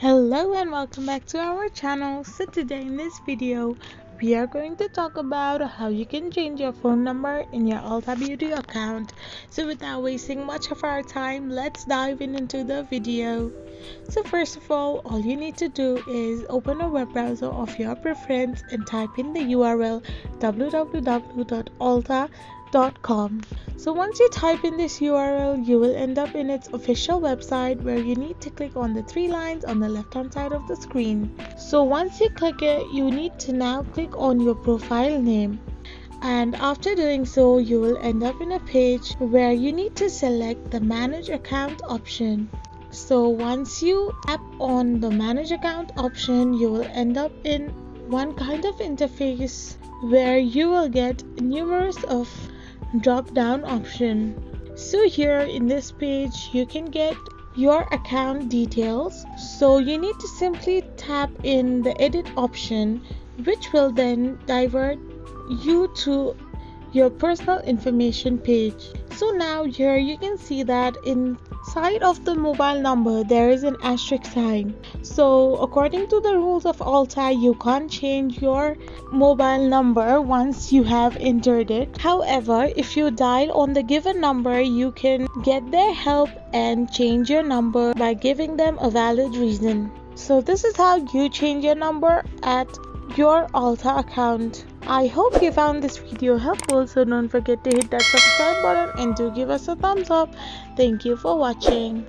Hello and welcome back to our channel. So today in this video we are going to talk about how you can change your phone number in your Ulta Beauty account. So without wasting much of our time, let's dive into the video. So first of all you need to do is open a web browser of your preference and type in the URL www.ulta.com. So once you type in this URL, you will end up in its official website, where you need to click on the three lines on the left hand side of the screen. So once you click it, you need to now click on your profile name, and after doing so you will end up in a page where you need to select the manage account option. So once you tap on the manage account option, you will end up in one kind of interface where you will get numerous of drop down option. So here in this page you can get your account details. So you need to simply tap in the edit option, which will then divert you to your personal information page. So now here you can see that inside of the mobile number there is an asterisk sign. So according to the rules of Ulta, you can't change your mobile number once you have entered it. However, if you dial on the given number, you can get their help and change your number by giving them a valid reason. So this is how you change your number at your Ulta account. I hope you found this video helpful, so don't forget to hit that subscribe button and do give us a thumbs up. Thank you for watching.